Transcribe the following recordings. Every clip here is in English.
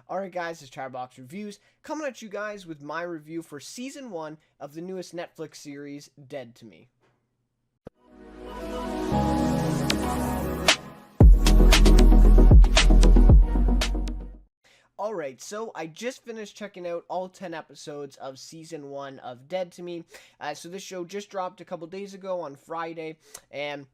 Alright guys, it's Chatterbox Reviews, coming at you guys with my review for Season 1 of the newest Netflix series, Dead to Me. Alright, so I just finished checking out all 10 episodes of Season 1 of Dead to Me. So this show just dropped a couple days ago on Friday, and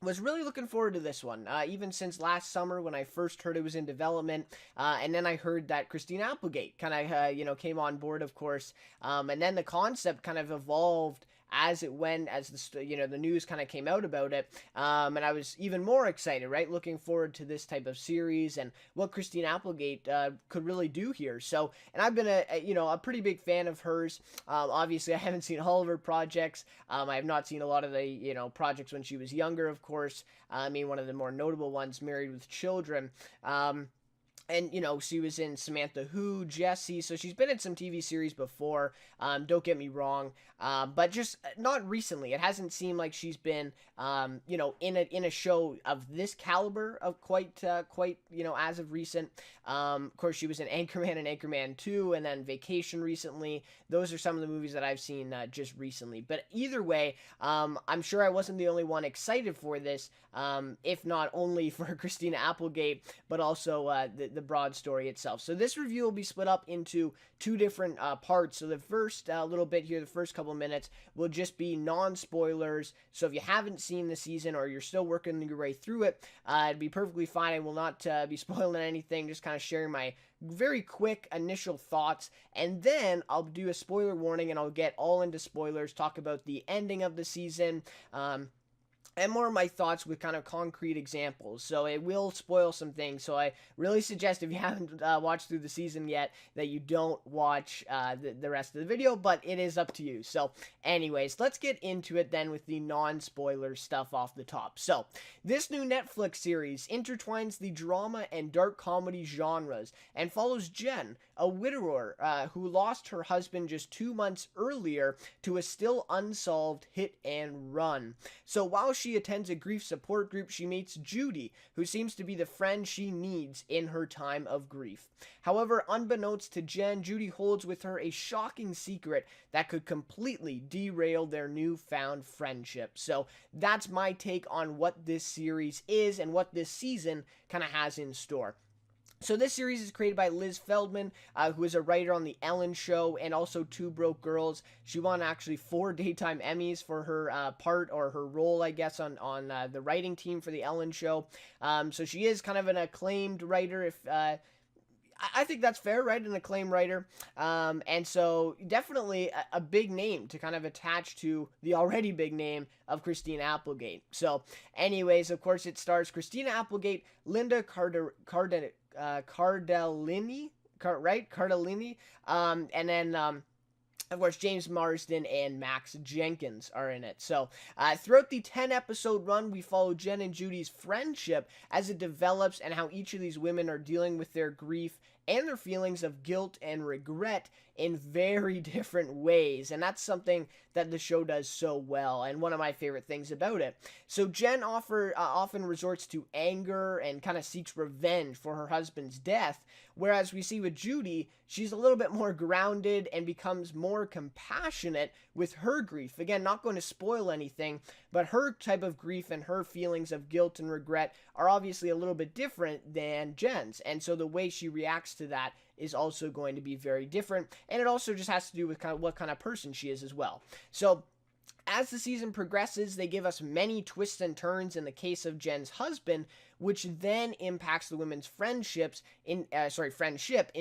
was really looking forward to this one, even since last summer when I first heard it was in development, and then I heard that Christina Applegate kind of, came on board, of course, and then the concept kind of evolved as it went, as the news kind of came out about it, and I was even more excited, right, looking forward to this type of series and what Christina Applegate could really do here. So, and I've been a pretty big fan of hers. Obviously, I haven't seen all of her projects. I have not seen a lot of the projects when she was younger, of course. I mean, one of the more notable ones, Married with Children. And, she was in Samantha Who, Jessie, so she's been in some TV series before, don't get me wrong, but just not recently. It hasn't seemed like she's been, in a show of this caliber of quite, as of recent. Of course, she was in Anchorman and Anchorman 2, and then Vacation recently. Those are some of the movies that I've seen just recently. But either way, I'm sure I wasn't the only one excited for this, if not only for Christina Applegate, but also the broad story itself. So this review will be split up into two different parts. So the first little bit here, the first couple minutes, will just be non-spoilers. So if you haven't seen the season or you're still working your way through it, it'd be perfectly fine. I will not be spoiling anything, just kind of sharing my very quick initial thoughts, and then I'll do a spoiler warning and I'll get all into spoilers, talk about the ending of the season, and more of my thoughts with kind of concrete examples. So it will spoil some things, so I really suggest, if you haven't watched through the season yet, that you don't watch the rest of the video, but it is up to you. So anyways, let's get into it then with the non-spoiler stuff off the top. So this new Netflix series intertwines the drama and dark comedy genres and follows Jen, a widower who lost her husband just 2 months earlier to a still unsolved hit and run. So while she attends a grief support group, she meets Judy, who seems to be the friend she needs in her time of grief. However, unbeknownst to Jen, Judy holds with her a shocking secret that could completely derail their newfound friendship. So that's my take on what this series is and what this season kind of has in store. So this series is created by Liz Feldman, who is a writer on The Ellen Show and also Two Broke Girls. She won actually 4 daytime Emmys for her part, or her role, I guess, on the writing team for The Ellen Show. So she is kind of an acclaimed writer, if I think that's fair, right? An acclaimed writer. And so definitely a big name to kind of attach to the already big name of Christina Applegate. So anyways, of course, it stars Christina Applegate, Linda Cardellini, and then, of course, James Marsden and Max Jenkins are in it. So, throughout the 10-episode run, we follow Jen and Judy's friendship as it develops and how each of these women are dealing with their grief and their feelings of guilt and regret in very different ways. And that's something that the show does so well, and one of my favorite things about it. So Jen often resorts to anger and kind of seeks revenge for her husband's death, whereas we see with Judy, she's a little bit more grounded and becomes more compassionate with her grief. Again, not going to spoil anything, but her type of grief and her feelings of guilt and regret are obviously a little bit different than Jen's, and so the way she reacts to that is also going to be very different, and it also just has to do with kind of what kind of person she is as well. So as the season progresses, they give us many twists and turns in the case of Jen's husband, which then impacts the women's friendship in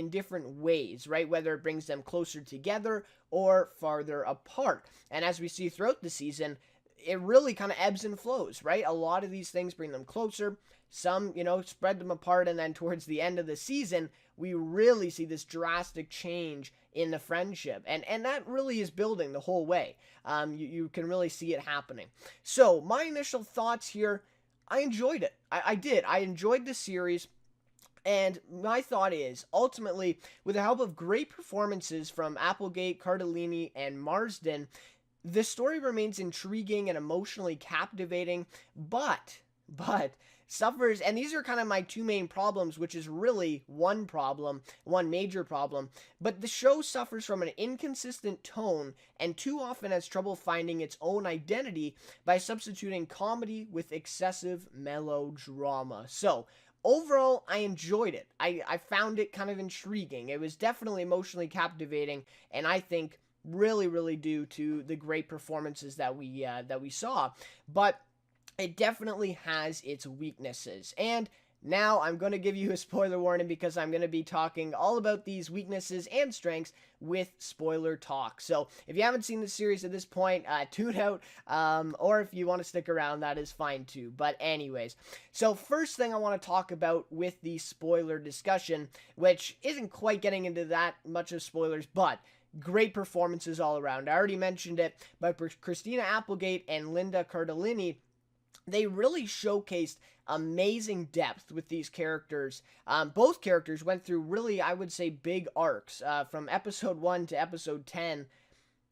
different ways, right? Whether it brings them closer together or farther apart. And as we see throughout the season, it really kind of ebbs and flows, right? A lot of these things bring them closer. Some, spread them apart, and then towards the end of the season, we really see this drastic change in the friendship, and that really is building the whole way. You can really see it happening. So my initial thoughts here, I enjoyed it. I did. I enjoyed the series. And my thought is, ultimately, with the help of great performances from Applegate, Cardellini, and Marsden, the story remains intriguing and emotionally captivating, but suffers, and these are kind of my two main problems, which is really one major problem, but the show suffers from an inconsistent tone and too often has trouble finding its own identity by substituting comedy with excessive melodrama. So, overall, I enjoyed it. I found it kind of intriguing. It was definitely emotionally captivating, and I think really due to the great performances that we saw. But it definitely has its weaknesses. And now I'm going to give you a spoiler warning because I'm going to be talking all about these weaknesses and strengths with spoiler talk. So if you haven't seen the series at this point, tune out, or if you want to stick around, that is fine too. But anyways, so first thing I want to talk about with the spoiler discussion, which isn't quite getting into that much of spoilers, but great performances all around. I already mentioned it, but Christina Applegate and Linda Cardellini, they really showcased amazing depth with these characters. Both characters went through really, I would say, big arcs from episode 1 to episode 10.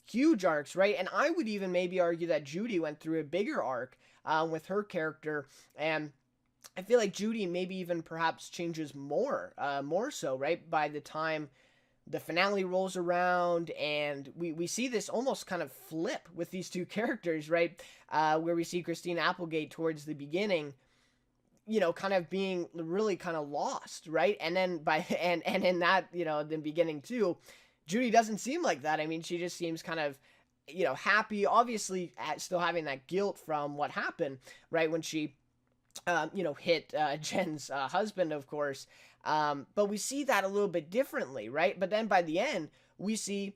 Huge arcs, right? And I would even maybe argue that Judy went through a bigger arc with her character. And I feel like Judy maybe even perhaps changes more so, right? By the time the finale rolls around, and we see this almost kind of flip with these two characters, right? Where we see Christina Applegate towards the beginning, kind of being really kind of lost, right? And then and in that, the beginning too, Judy doesn't seem like that. I mean, she just seems kind of, happy, obviously still having that guilt from what happened, right? When she, hit Jen's husband, of course. But we see that a little bit differently, right? But then by the end, we see,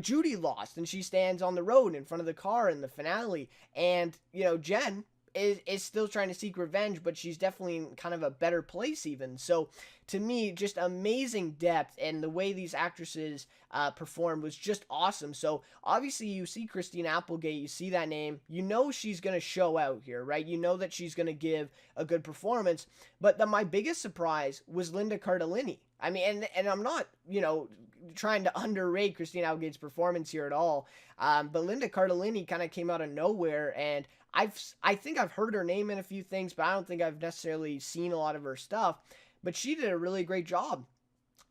Judy lost, and she stands on the road in front of the car in the finale. And, Jen is still trying to seek revenge, but she's definitely in kind of a better place even. So to me, just amazing depth, and the way these actresses performed was just awesome. So obviously you see Christina Applegate, you see that name, she's going to show out here, right? You know that she's going to give a good performance. But my biggest surprise was Linda Cardellini. I mean, and I'm not, trying to underrate Christina Applegate's performance here at all. But Linda Cardellini kind of came out of nowhere, and I think I've heard her name in a few things, but I don't think I've necessarily seen a lot of her stuff. But she did a really great job.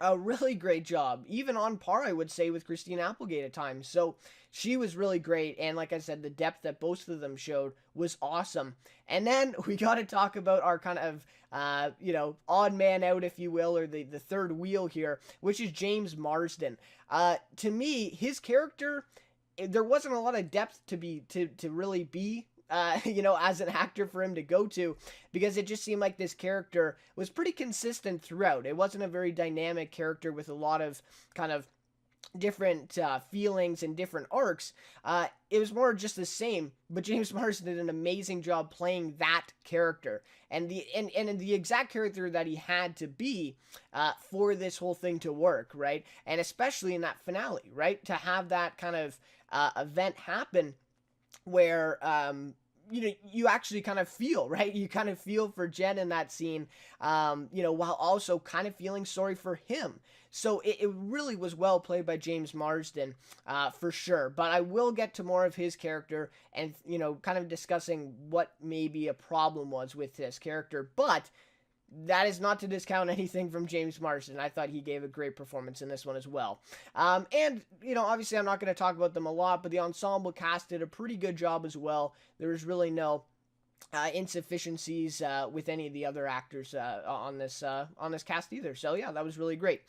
A really great job. Even on par, I would say, with Christina Applegate at times. So she was really great. And like I said, the depth that both of them showed was awesome. And then we got to talk about our kind of, odd man out, if you will, or the third wheel here, which is James Marsden. To me, his character, there wasn't a lot of depth to really be as an actor for him to go to, because it just seemed like this character was pretty consistent throughout. It wasn't a very dynamic character with a lot of kind of different feelings and different arcs. It was more just the same, but James Marsden did an amazing job playing that character and the exact character that he had to be for this whole thing to work, right? And especially in that finale, right? To have that kind of event happen where you actually kind of feel, right? You kind of feel for Jen in that scene, while also kind of feeling sorry for him. So it really was well played by James Marsden, for sure. But I will get to more of his character and, kind of discussing what maybe a problem was with this character. But that is not to discount anything from James Marsden. I thought he gave a great performance in this one as well. And, obviously I'm not going to talk about them a lot, but the ensemble cast did a pretty good job as well. There was really no insufficiencies with any of the other actors on this cast either. So yeah, that was really great.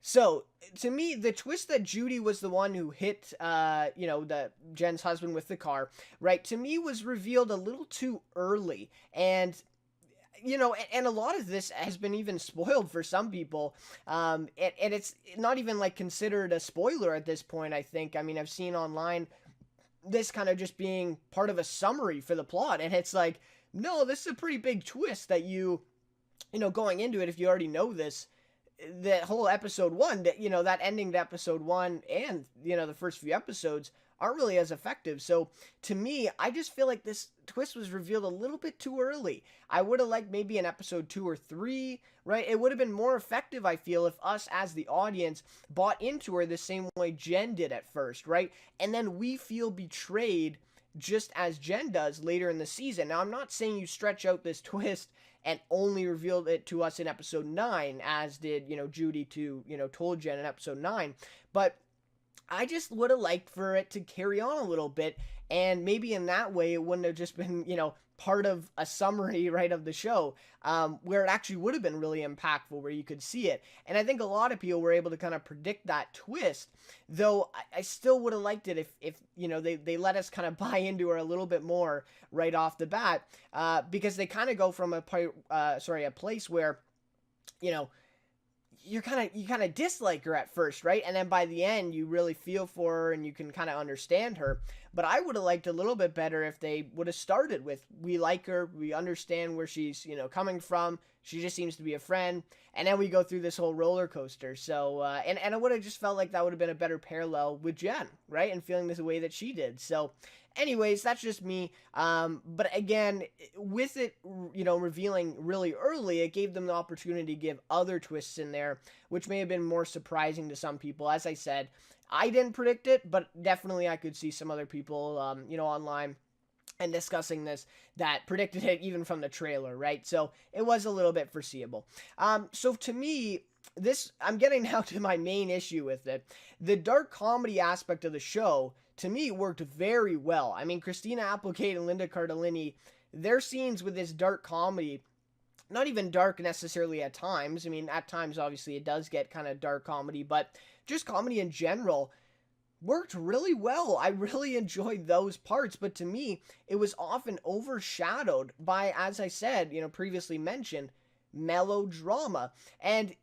So, to me, the twist that Judy was the one who hit, the Jen's husband with the car, right, to me was revealed a little too early. And and a lot of this has been even spoiled for some people, and it's not even like considered a spoiler at this point, I think. I mean, I've seen online this kind of just being part of a summary for the plot, and it's like, no, this is a pretty big twist that going into it, if you already know this, that whole episode 1, that ending to episode 1 and, the first few episodes aren't really as effective. So to me, I just feel like this twist was revealed a little bit too early. I would have liked maybe an episode 2 or 3, right? It would have been more effective, I feel, if us as the audience bought into her the same way Jen did at first, right? And then we feel betrayed just as Jen does later in the season. Now, I'm not saying you stretch out this twist and only revealed it to us in episode 9, as did, Judy told Jen in episode 9, but I just would have liked for it to carry on a little bit, and maybe in that way it wouldn't have just been, part of a summary, right, of the show, where it actually would have been really impactful, where you could see it. And I think a lot of people were able to kind of predict that twist, though I still would have liked it if they let us kind of buy into her a little bit more right off the bat, because they kind of go from a place where, you kind of dislike her at first, right? And then by the end, you really feel for her and you can kind of understand her. But I would have liked a little bit better if they would have started with, we like her, we understand where she's, coming from. She just seems to be a friend. And then we go through this whole roller coaster. So, and I would have just felt like that would have been a better parallel with Jen, right? And feeling this way that she did. So, anyways, that's just me. But again, with it, revealing really early, it gave them the opportunity to give other twists in there, which may have been more surprising to some people. As I said, I didn't predict it, but definitely I could see some other people, online and discussing this that predicted it even from the trailer, right? So it was a little bit foreseeable. So to me, I'm getting now to my main issue with it. The dark comedy aspect of the show, to me, worked very well. I mean, Christina Applegate and Linda Cardellini, their scenes with this dark comedy, not even dark necessarily at times. I mean, at times, obviously, it does get kind of dark comedy, but just comedy in general worked really well. I really enjoyed those parts, but to me, it was often overshadowed by, as I said, previously mentioned, melodrama. And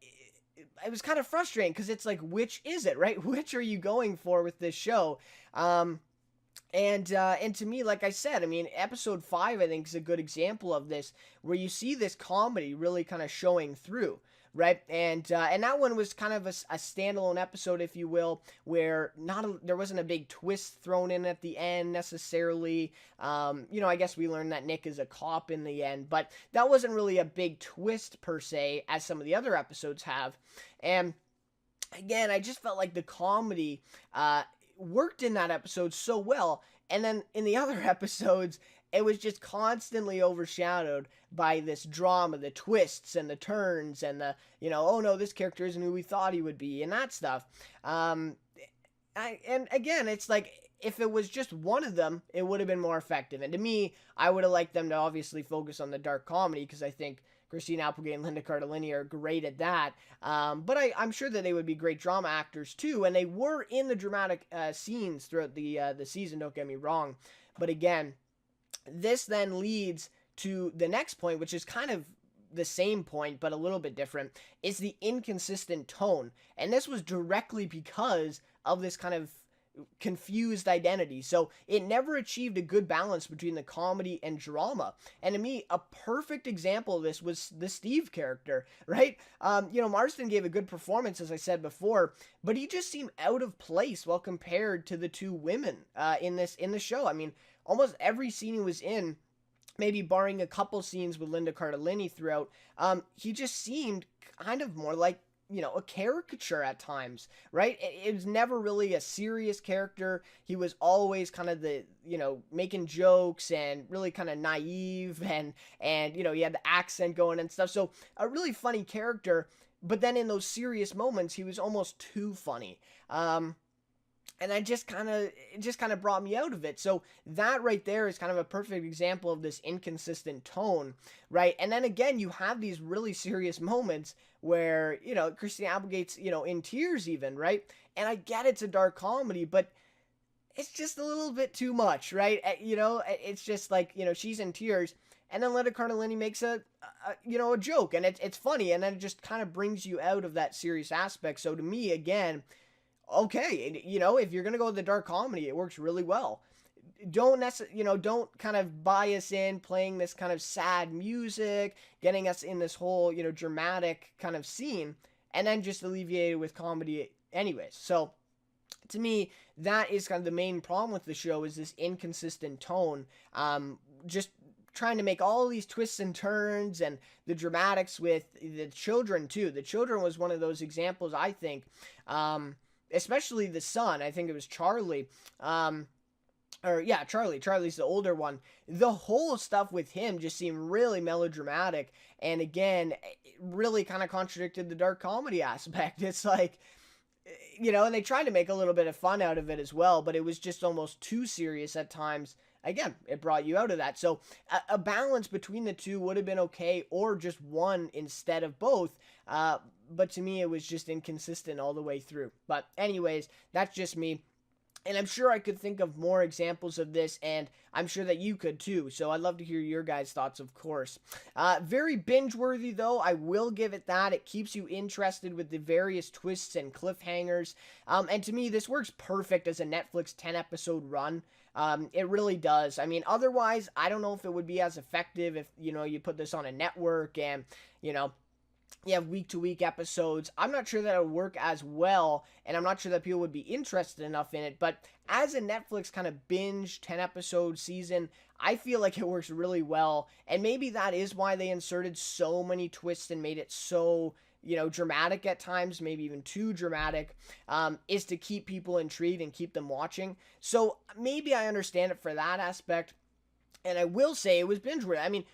it was kind of frustrating because it's like, which is it, right? Which are you going for with this show? And to me, like I said, I mean, episode 5, I think, is a good example of this, where you see this comedy really kind of showing through, right? And that one was kind of a standalone episode, if you will, where there wasn't a big twist thrown in at the end necessarily. I guess we learned that Nick is a cop in the end, but that wasn't really a big twist per se, as some of the other episodes have. And again, I just felt like the comedy worked in that episode so well, and then in the other episodes, it was just constantly overshadowed by this drama, the twists and the turns and the, oh no, this character isn't who we thought he would be, and that stuff. And again, it's like, if it was just one of them, it would have been more effective. And to me, I would have liked them to obviously focus on the dark comedy, because I think Christina Applegate and Linda Cardellini are great at that. But I'm sure that they would be great drama actors too, and they were in the dramatic scenes throughout the season, don't get me wrong. But again, this then leads to the next point, which is kind of the same point, but a little bit different, is the inconsistent tone. And this was directly because of this kind of confused identity. So it never achieved a good balance between the comedy and drama. And to me, a perfect example of this was the Steve character, right? Marston gave a good performance, as I said before, but he just seemed out of place while compared to the two women in the show. I mean, almost every scene he was in, maybe barring a couple scenes with Linda Cardellini throughout, he just seemed kind of more like, a caricature at times, right? It was never really a serious character. He was always kind of the, making jokes and really kind of naive, and he had the accent going and stuff. So a really funny character, but then in those serious moments, he was almost too funny. And it just kind of brought me out of it. So that right there is kind of a perfect example of this inconsistent tone, right? And then again, you have these really serious moments where, Christina Applegate's, in tears even, right? And I get it's a dark comedy, but it's just a little bit too much, right? It's just like, she's in tears, and then Linda Cardellini makes a joke, and it's funny, and then it just kind of brings you out of that serious aspect. So to me, again, okay, if you're gonna go with the dark comedy, it works really well. Don't kind of buy us in playing this kind of sad music, getting us in this whole, dramatic kind of scene, and then just alleviate it with comedy anyways. So to me, that is kind of the main problem with the show, is this inconsistent tone. Just trying to make all these twists and turns, and the dramatics with the children too. The children was one of those examples, I think, especially the son, I think it was Charlie, or yeah, Charlie's the older one. The whole stuff with him just seemed really melodramatic, and again, it really kind of contradicted the dark comedy aspect. It's like, and they tried to make a little bit of fun out of it as well, but it was just almost too serious at times. Again, it brought you out of that. So a balance between the two would have been okay, or just one instead of both. But to me, it was just inconsistent all the way through. But anyways, that's just me. And I'm sure I could think of more examples of this, and I'm sure that you could too. So I'd love to hear your guys' thoughts, of course. Very binge-worthy, though. I will give it that. It keeps you interested with the various twists and cliffhangers. And to me, this works perfect as a Netflix 10-episode run. It really does. I mean, otherwise, I don't know if it would be as effective if, you put this on a network and, you have week-to-week episodes. I'm not sure that it would work as well, and I'm not sure that people would be interested enough in it, but as a Netflix kind of binge 10-episode season, I feel like it works really well, and maybe that is why they inserted so many twists and made it so, dramatic at times, maybe even too dramatic, is to keep people intrigued and keep them watching. So maybe I understand it for that aspect, and I will say it was binge-worthy. I mean,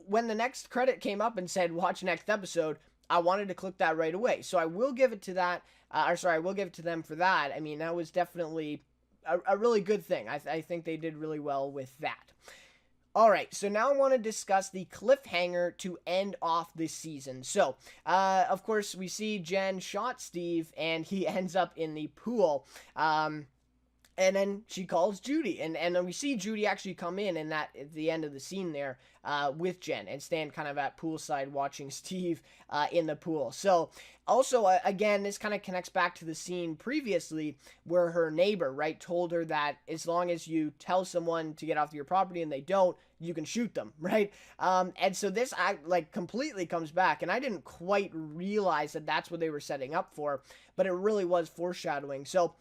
when the next credit came up and said watch next episode, I wanted to click that right away. So I will give it to that, I will give it to them for that. I mean, that was definitely a really good thing. I think they did really well with that. All right, so now I want to discuss the cliffhanger to end off this season. So, of course, we see Jen shot Steve, and he ends up in the pool. And then she calls Judy, and then we see Judy actually come in, and that at the end of the scene there with Jen, and stand kind of at poolside watching Steve in the pool. So also, again, this kind of connects back to the scene previously where her neighbor, right, told her that as long as you tell someone to get off your property and they don't, you can shoot them, right? And so this completely comes back, and I didn't quite realize that that's what they were setting up for, but it really was foreshadowing. So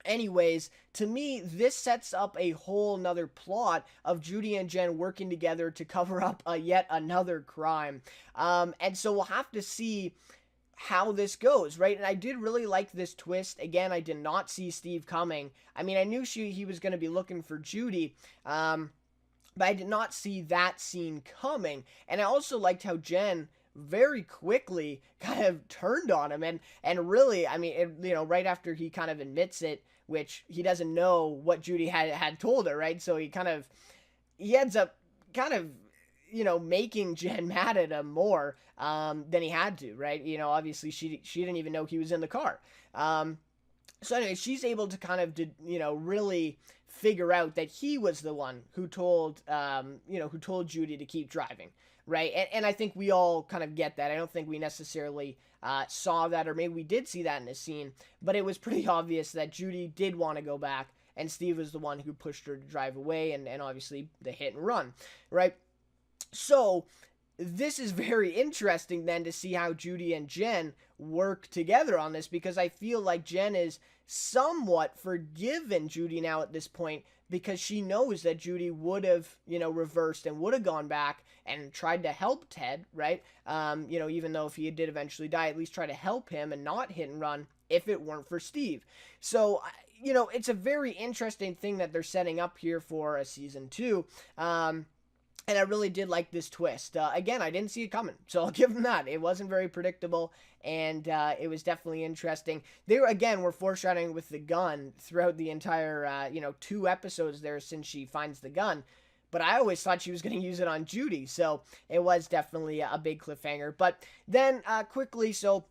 anyways, to me, this sets up a whole nother plot of Judy and Jen working together to cover up yet another crime. And so we'll have to see how this goes, right? And I did really like this twist. Again, I did not see Steve coming. I mean, I knew he was going to be looking for Judy, but I did not see that scene coming. And I also liked how Jen very quickly kind of turned on him, and really, I mean, right after he kind of admits it, which he doesn't know what Judy had told her, right? So he ends up kind of, making Jen mad at him more than he had to, right? Obviously she didn't even know he was in the car. So anyway, she's able to kind of, really figure out that he was the one who told Judy to keep driving, right? And I think we all kind of get that. I don't think we necessarily saw that, or maybe we did see that in the scene, but it was pretty obvious that Judy did want to go back, and Steve was the one who pushed her to drive away, and obviously the hit and run, right? So this is very interesting then to see how Judy and Jen work together on this, because I feel like Jen is somewhat forgiven Judy now at this point, because she knows that Judy would have, reversed and would have gone back and tried to help Ted, right? Even though if he did eventually die, at least try to help him and not hit and run if it weren't for Steve. So, it's a very interesting thing that they're setting up here for a season 2. And I really did like this twist. Again, I didn't see it coming, so I'll give them that. It wasn't very predictable, and it was definitely interesting. They were foreshadowing with the gun throughout the entire, 2 episodes there since she finds the gun. But I always thought she was going to use it on Judy, so it was definitely a big cliffhanger. But then, quickly, so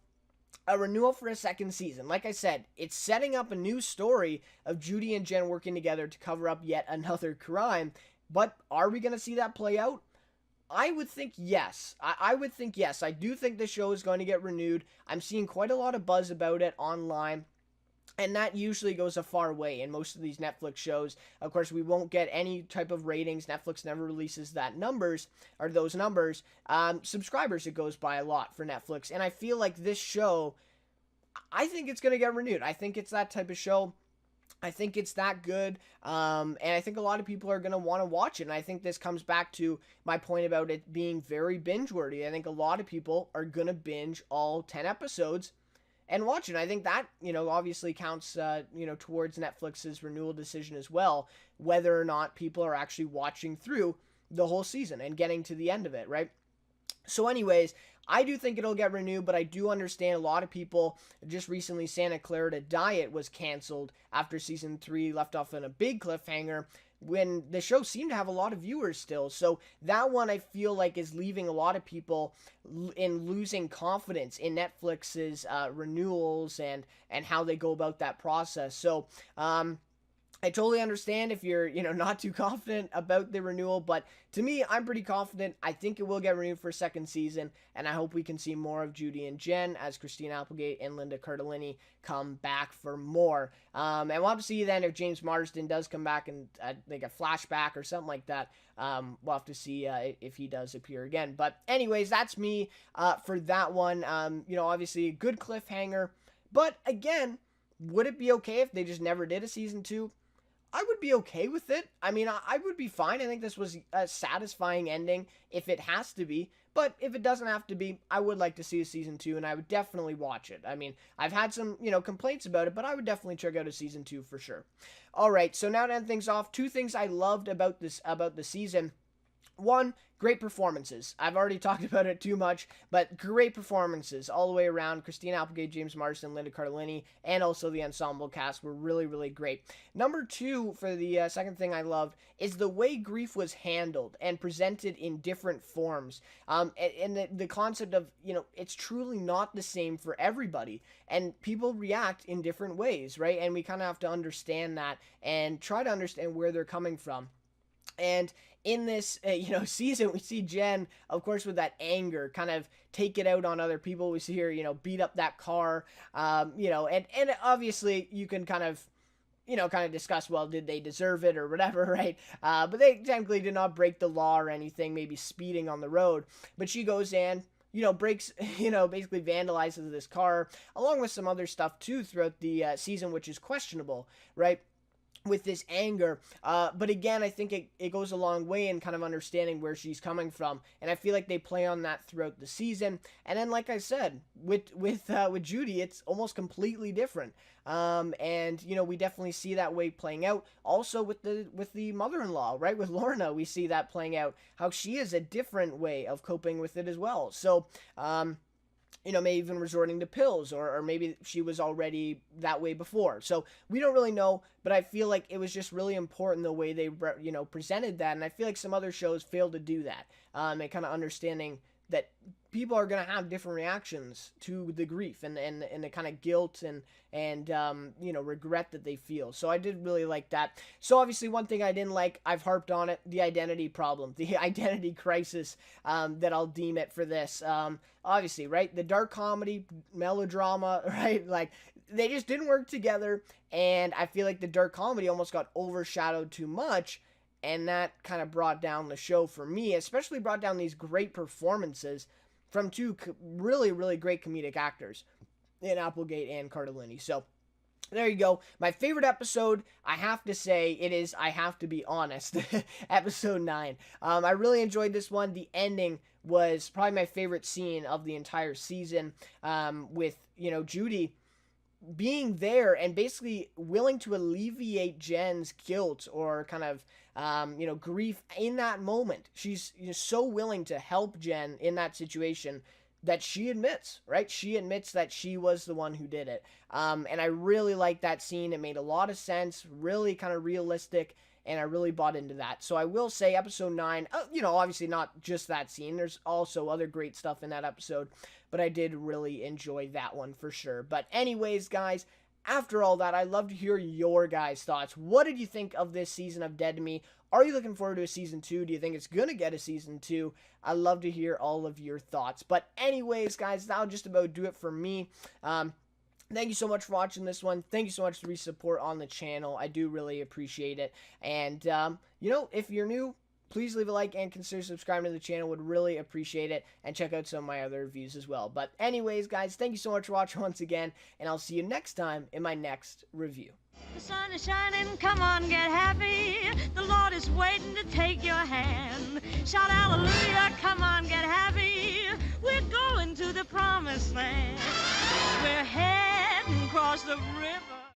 a renewal for a second season. Like I said, it's setting up a new story of Judy and Jen working together to cover up yet another crime. But are we going to see that play out? I would think yes. I would think yes. I do think the show is going to get renewed. I'm seeing quite a lot of buzz about it online, and that usually goes a far way in most of these Netflix shows. Of course, we won't get any type of ratings. Netflix never releases those numbers. Subscribers, it goes by a lot for Netflix. And I feel like this show, I think it's going to get renewed. I think it's that type of show. I think it's that good, and I think a lot of people are going to want to watch it, and I think this comes back to my point about it being very binge-worthy. I think a lot of people are going to binge all 10 episodes, and watch it. I think that, obviously counts, towards Netflix's renewal decision as well, whether or not people are actually watching through the whole season and getting to the end of it, right? So anyways, I do think it'll get renewed, but I do understand a lot of people. Just recently, Santa Clarita Diet was canceled after season 3 left off on a big cliffhanger, when the show seemed to have a lot of viewers still. So that one, I feel like, is leaving a lot of people in losing confidence in Netflix's renewals and how they go about that process. So I totally understand if you're, not too confident about the renewal, but to me, I'm pretty confident. I think it will get renewed for a second season, and I hope we can see more of Judy and Jen as Christina Applegate and Linda Cardellini come back for more. And we'll have to see then if James Marsden does come back and like a flashback or something like that. We'll have to see if he does appear again. But anyways, that's me for that one. Obviously a good cliffhanger, but again, would it be okay if they just never did a season 2? I would be okay with it. I mean, I would be fine. I think this was a satisfying ending if it has to be. But if it doesn't have to be, I would like to see a season 2, and I would definitely watch it. I mean, I've had some, complaints about it, but I would definitely check out a season 2 for sure. All right, so now to end things off, 2 things I loved about the season. One, great performances. I've already talked about it too much, but great performances all the way around. Christina Applegate, James Marsden, Linda Cardellini, and also the ensemble cast were really, really great. Number 2, for the second thing I loved, is the way grief was handled and presented in different forms. And the concept of, it's truly not the same for everybody, and people react in different ways, right? And we kind of have to understand that and try to understand where they're coming from. And in this, season, we see Jen, of course, with that anger, kind of take it out on other people. We see her, beat up that car, and obviously you can kind of discuss, well, did they deserve it or whatever, right? But they technically did not break the law or anything, maybe speeding on the road. But she goes in, breaks, basically vandalizes this car, along with some other stuff too throughout the season, which is questionable, right? With this anger, but again, I think it goes a long way in kind of understanding where she's coming from, and I feel like they play on that throughout the season. And then, like I said, with Judy, it's almost completely different, and we definitely see that way playing out. Also with the mother-in-law, right, with Lorna, we see that playing out, how she is a different way of coping with it as well. So maybe even resorting to pills, or maybe she was already that way before. So we don't really know, but I feel like it was just really important the way they, presented that. And I feel like some other shows failed to do that. And kind of understanding that people are going to have different reactions to the grief and the kind of guilt and regret that they feel. So I did really like that. So obviously one thing I didn't like, I've harped on it, the identity problem, the identity crisis, that I'll deem it for this. Obviously, right? The dark comedy, melodrama, right? Like, they just didn't work together, and I feel like the dark comedy almost got overshadowed too much, and that kind of brought down the show for me, especially brought down these great performances from 2 really, really great comedic actors in Applegate and Cardellini. So there you go. My favorite episode, I have to say, it is, I have to be honest, episode 9. I really enjoyed this one. The ending was probably my favorite scene of the entire season, with, Judy being there and basically willing to alleviate Jen's guilt or kind of, grief in that moment. She's so willing to help Jen in that situation that she admits, right? She admits that she was the one who did it. And I really liked that scene. It made a lot of sense, really kind of realistic, and I really bought into that. So I will say episode 9, obviously not just that scene. There's also other great stuff in that episode, but I did really enjoy that one for sure. But anyways, guys, after all that, I'd love to hear your guys' thoughts. What did you think of this season of Dead to Me? Are you looking forward to a season 2? Do you think it's going to get a season 2? I'd love to hear all of your thoughts. But anyways, guys, that'll just about do it for me. Thank you so much for watching this one. Thank you so much for your support on the channel. I do really appreciate it. And, if you're new, please leave a like and consider subscribing to the channel. Would really appreciate it. And check out some of my other reviews as well. But anyways, guys, thank you so much for watching once again. And I'll see you next time in my next review. The sun is shining, come on, get happy. The Lord is waiting to take your hand. Shout hallelujah, come on, get happy. We're going to the the promised land. We're heading across the river.